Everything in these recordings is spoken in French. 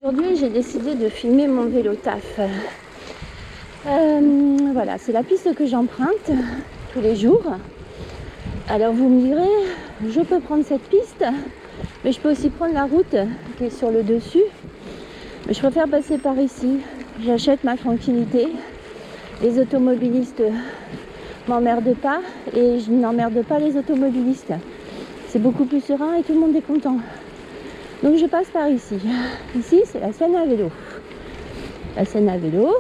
Aujourd'hui, j'ai décidé de filmer mon vélo taf. Voilà, c'est la piste que j'emprunte tous les jours. Alors vous me direz, je peux prendre cette piste, mais je peux aussi prendre la route qui est sur le dessus. Mais je préfère passer par ici. J'achète ma tranquillité. Les automobilistes m'emmerdent pas et je n'emmerde pas les automobilistes. C'est beaucoup plus serein et tout le monde est content. Donc je passe par ici. Ici, c'est la Seine à vélo. La Seine à vélo,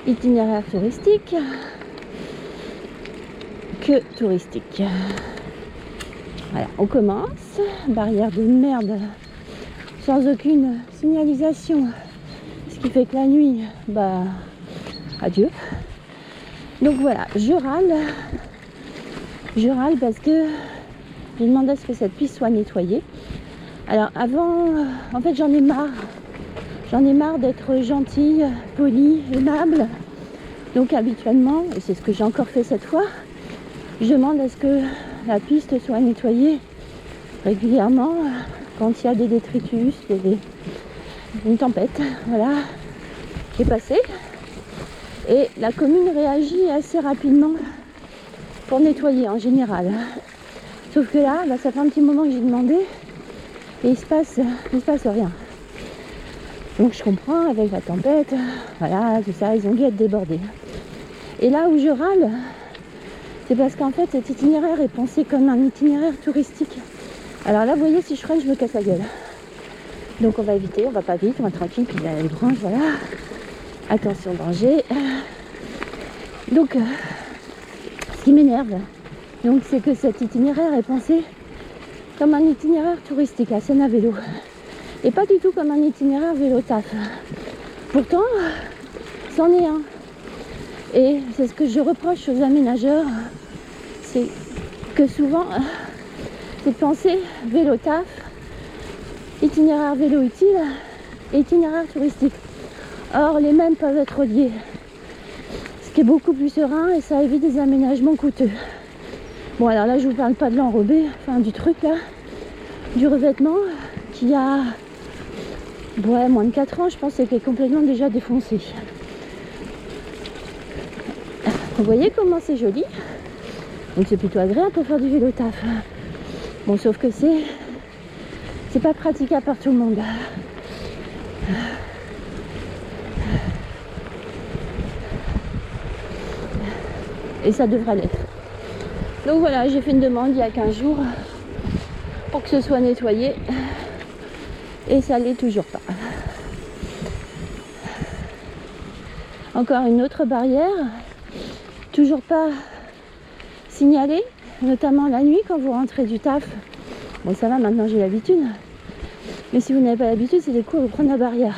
itinéraire touristique, que touristique. Voilà, on commence. Barrière de merde, sans aucune signalisation. Ce qui fait que la nuit, bah, adieu. Donc voilà, je râle parce que je demande à ce que cette piste soit nettoyée. Alors avant, en fait j'en ai marre d'être gentille, polie, aimable. Donc habituellement, et c'est ce que j'ai encore fait cette fois, je demande à ce que la piste soit nettoyée régulièrement quand il y a des détritus, une tempête, voilà, qui est passée. Et la commune réagit assez rapidement pour nettoyer en général. Sauf que là, ça fait un petit moment que j'ai demandé et il se passe rien. Donc je comprends, avec la tempête, voilà, tout ça, ils ont dû être débordés. Et là où je râle, c'est parce qu'en fait cet itinéraire est pensé comme un itinéraire touristique. Alors là, vous voyez, si je freine, je me casse la gueule. Donc on va éviter, on va pas vite, on va tranquille, puis il y a les branches, voilà. Attention, danger. Donc, ce qui m'énerve, donc, c'est que cet itinéraire est pensé comme un itinéraire touristique, la Seine à vélo. Et pas du tout comme un itinéraire vélo taf. Pourtant, c'en est un. Et c'est ce que je reproche aux aménageurs, c'est que souvent, c'est de penser vélo taf, itinéraire vélo utile et itinéraire touristique. Or, les mêmes peuvent être reliés. Ce qui est beaucoup plus serein et ça évite des aménagements coûteux. Bon, alors là, je vous parle pas de l'enrobé, enfin du truc là, du revêtement qui a moins de 4 ans, je pense, et qui est complètement déjà défoncé. Vous voyez comment c'est joli. Donc c'est plutôt agréable pour faire du vélo taf. Bon, sauf que c'est pas praticable par tout le monde. Et ça devrait l'être. Donc voilà, j'ai fait une demande il y a 15 jours pour que ce soit nettoyé. Et ça l'est toujours pas. Encore une autre barrière, toujours pas signalée, notamment la nuit quand vous rentrez du taf. Bon, ça va, maintenant j'ai l'habitude. Mais si vous n'avez pas l'habitude, c'est des coups à vous prendre la barrière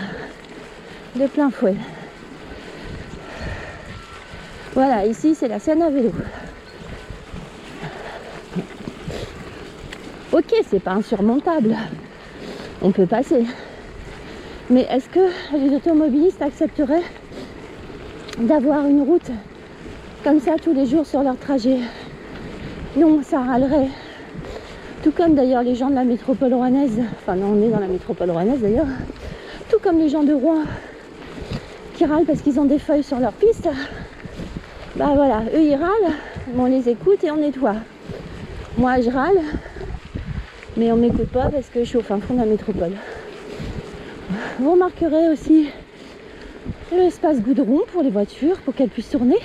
de plein fouet. Voilà, ici c'est la Seine à vélo. Ok, c'est pas insurmontable, on peut passer. Mais est-ce que les automobilistes accepteraient d'avoir une route comme ça tous les jours sur leur trajet? Non, ça râlerait. Tout comme d'ailleurs les gens de la métropole rouennaise, enfin non, on est dans la métropole rouennaise d'ailleurs, tout comme les gens de Rouen qui râlent parce qu'ils ont des feuilles sur leur piste. Bah voilà, eux ils râlent, on les écoute et on nettoie. Moi je râle, mais on m'écoute pas parce que je suis au fin fond de la métropole. Vous remarquerez aussi l'espace goudron pour les voitures, pour qu'elles puissent tourner.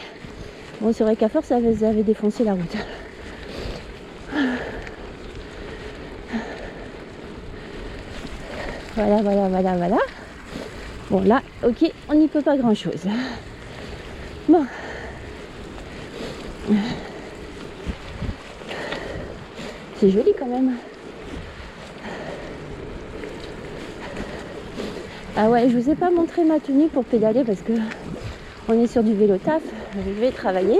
Bon, c'est vrai qu'à force, ça avait défoncé la route. Voilà. Bon, là, ok, on n'y peut pas grand-chose. Bon. C'est joli quand même. Ah ouais, je vous ai pas montré ma tenue pour pédaler parce que on est sur du vélo taf, je vais travailler.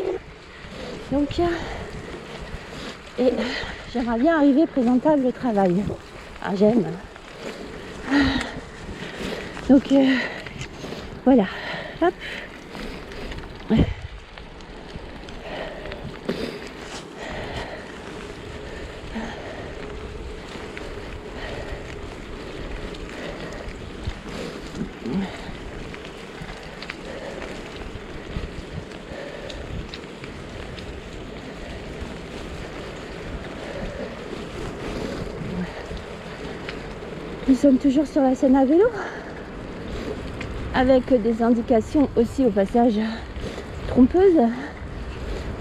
Donc, et j'aimerais bien arriver présentable au travail. Ah, j'aime. Donc, voilà. Hop. Nous sommes toujours sur la Seine à vélo, avec des indications aussi au passage trompeuses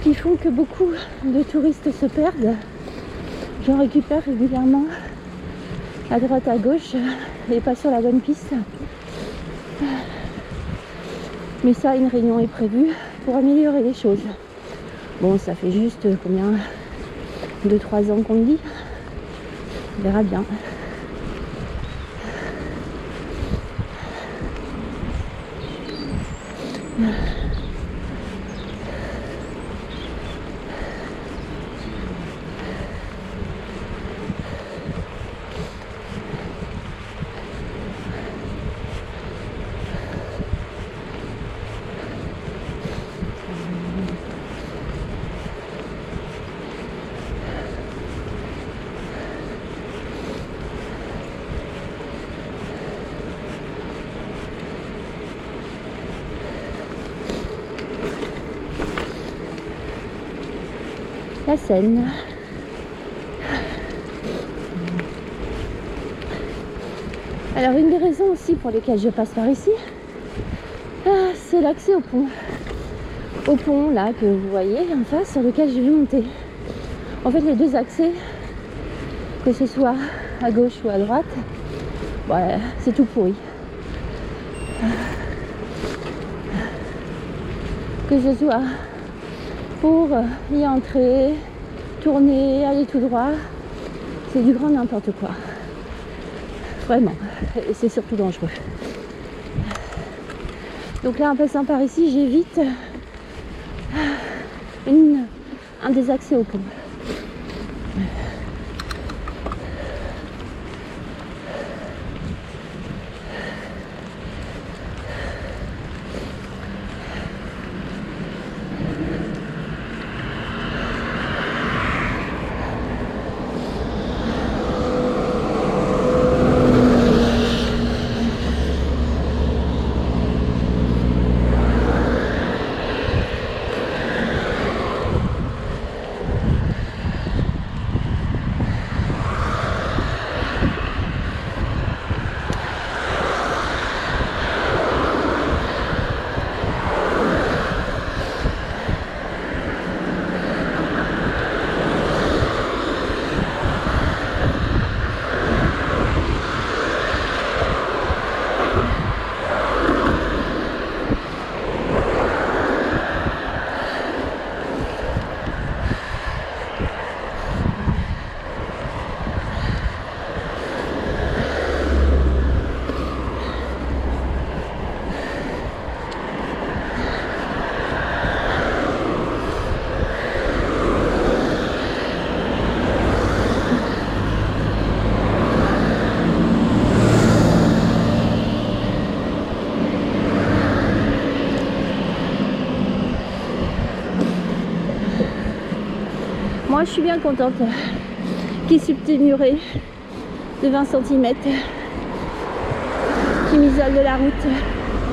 qui font que beaucoup de touristes se perdent. J'en récupère régulièrement à droite à gauche et pas sur la bonne piste. Mais ça, une réunion est prévue pour améliorer les choses. Bon, ça fait juste combien 2-3 ans qu'on le dit. On verra bien. La Seine. Alors une des raisons aussi pour lesquelles je passe par ici, c'est l'accès au pont. Au pont là que vous voyez en face sur lequel je vais monter. En fait les deux accès, que ce soit à gauche ou à droite, ouais, c'est tout pourri. Que ce soit pour y entrer, tourner, aller tout droit, c'est du grand n'importe quoi. Vraiment. Et c'est surtout dangereux. Donc là, en passant par ici, j'évite un des accès au pont. Moi, je suis bien contente qu'il subtile muré de 20 cm qui m'isole de la route.